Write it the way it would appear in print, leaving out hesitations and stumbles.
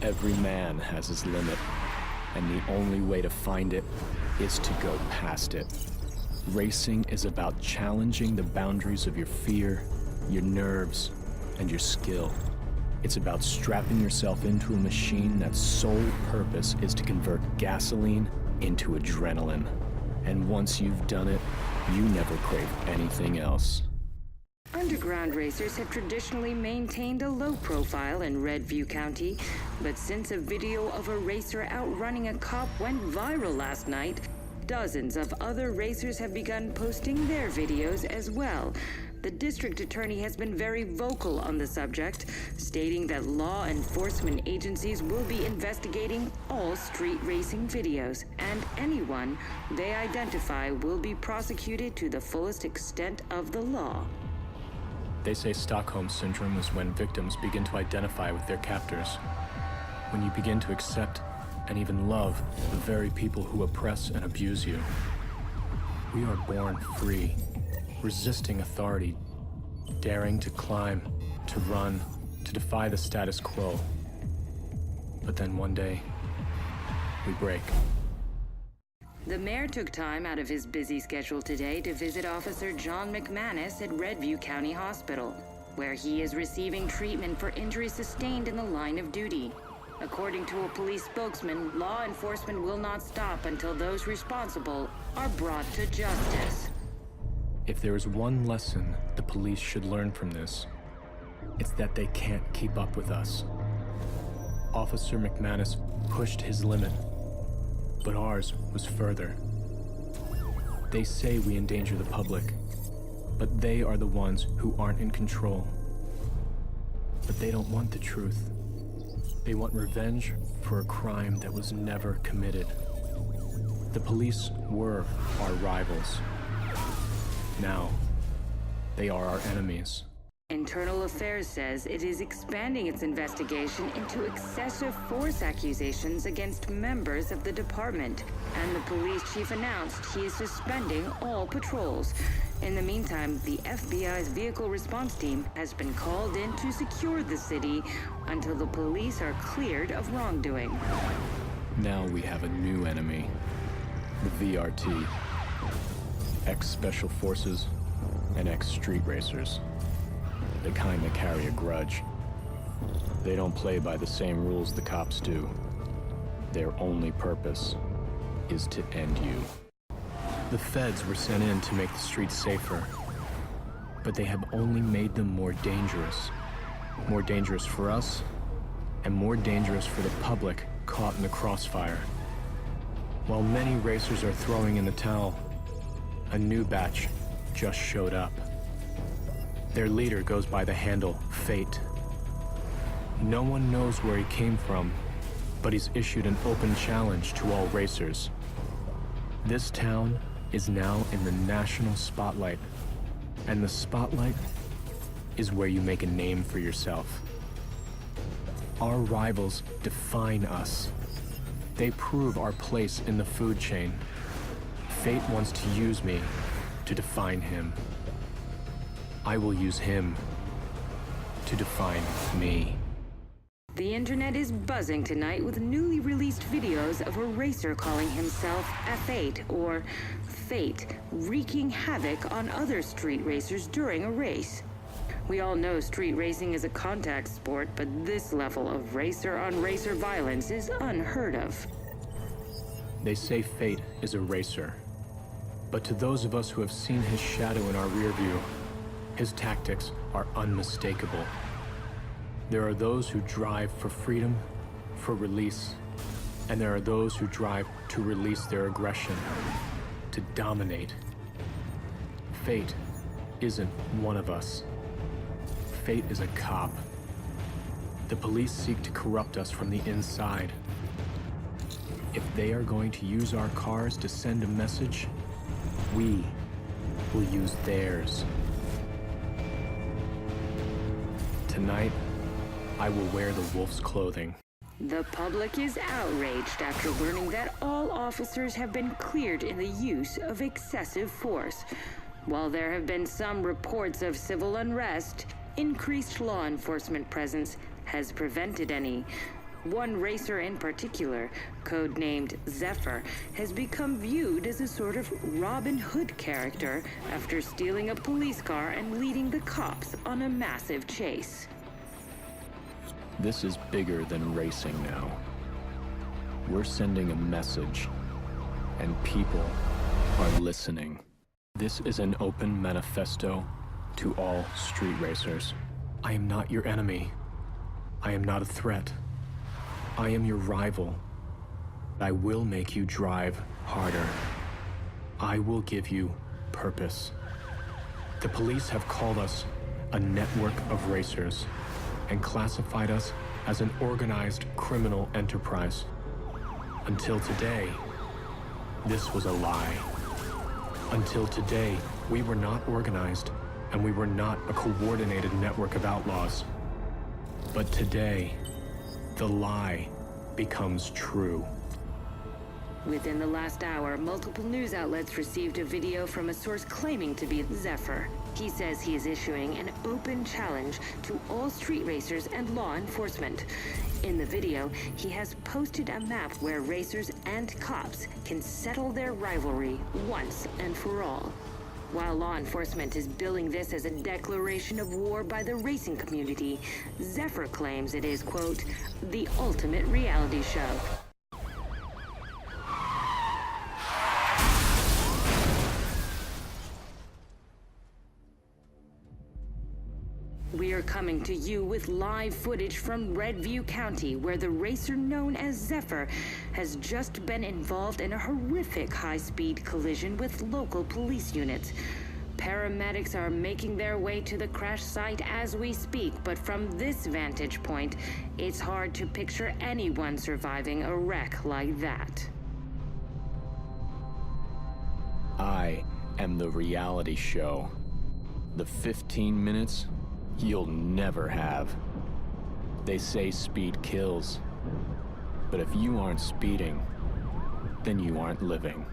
Every man has his limit, and the only way to find it is to go past it. Racing is about challenging the boundaries of your fear, your nerves, and your skill. It's about strapping yourself into a machine that's sole purpose is to convert gasoline into adrenaline. And once you've done it, you never crave anything else. Underground racers have traditionally maintained a low profile in Redview County, but since a video of a racer outrunning a cop went viral last night, dozens of other racers have begun posting their videos as well. The district attorney has been very vocal on the subject, stating that law enforcement agencies will be investigating all street racing videos, and anyone they identify will be prosecuted to the fullest extent of the law. They say Stockholm Syndrome is when victims begin to identify with their captors. When you begin to accept and even love the very people who oppress and abuse you. We are born free, resisting authority, daring to climb, to run, to defy the status quo. But then one day, we break. The mayor took time out of his busy schedule today to visit Officer John McManus at Redview County Hospital, where he is receiving treatment for injuries sustained in the line of duty. According to a police spokesman, law enforcement will not stop until those responsible are brought to justice. If there is one lesson the police should learn from this, it's that they can't keep up with us. Officer McManus pushed his limit, but ours was further. They say we endanger the public, but they are the ones who aren't in control. But they don't want the truth. They want revenge for a crime that was never committed. The police were our rivals. Now, they are our enemies. Internal Affairs says it is expanding its investigation into excessive force accusations against members of the department, and the police chief announced he is suspending all patrols. In the meantime, the FBI's vehicle response team has been called in to secure the city until the police are cleared of wrongdoing. Now we have a new enemy, the VRT, ex-Special Forces and ex-Street Racers. They kinda carry a grudge. They don't play by the same rules the cops do. Their only purpose is to end you. The feds were sent in to make the streets safer, but they have only made them more dangerous. More dangerous for us, and more dangerous for the public caught in the crossfire. While many racers are throwing in the towel, a new batch just showed up. Their leader goes by the handle Fate. No one knows where he came from, but he's issued an open challenge to all racers. This town is now in the national spotlight, and the spotlight is where you make a name for yourself. Our rivals define us. They prove our place in the food chain. Fate wants to use me to define him. I will use him to define me. The internet is buzzing tonight with newly released videos of a racer calling himself F8 or Fate, wreaking havoc on other street racers during a race. We all know street racing is a contact sport, but this level of racer-on-racer violence is unheard of. They say Fate is a racer, but to those of us who have seen his shadow in our rear view, his tactics are unmistakable. There are those who drive for freedom, for release, and there are those who drive to release their aggression, to dominate. Fate isn't one of us. Fate is a cop. The police seek to corrupt us from the inside. If they are going to use our cars to send a message, we will use theirs. Tonight, I will wear the wolf's clothing. The public is outraged after learning that all officers have been cleared in the use of excessive force. While there have been some reports of civil unrest, increased law enforcement presence has prevented any. One racer in particular, codenamed Zephyr, has become viewed as a sort of Robin Hood character after stealing a police car and leading the cops on a massive chase. This is bigger than racing now. We're sending a message, and people are listening. This is an open manifesto to all street racers. I am not your enemy. I am not a threat. I am your rival. I will make you drive harder. I will give you purpose. The police have called us a network of racers and classified us as an organized criminal enterprise. Until today, this was a lie. Until today, we were not organized, and we were not a coordinated network of outlaws. But today, the lie becomes true. Within the last hour, multiple news outlets received a video from a source claiming to be Zephyr. He says he is issuing an open challenge to all street racers and law enforcement. In the video, he has posted a map where racers and cops can settle their rivalry once and for all. While law enforcement is billing this as a declaration of war by the racing community, Zephyr claims it is, quote, the ultimate reality show. We are coming to you with live footage from Redview County, where the racer known as Zephyr has just been involved in a horrific high-speed collision with local police units. Paramedics are making their way to the crash site as we speak, but from this vantage point, it's hard to picture anyone surviving a wreck like that. I am the reality show. The 15 minutes you'll never have. They say speed kills, but if you aren't speeding, then you aren't living.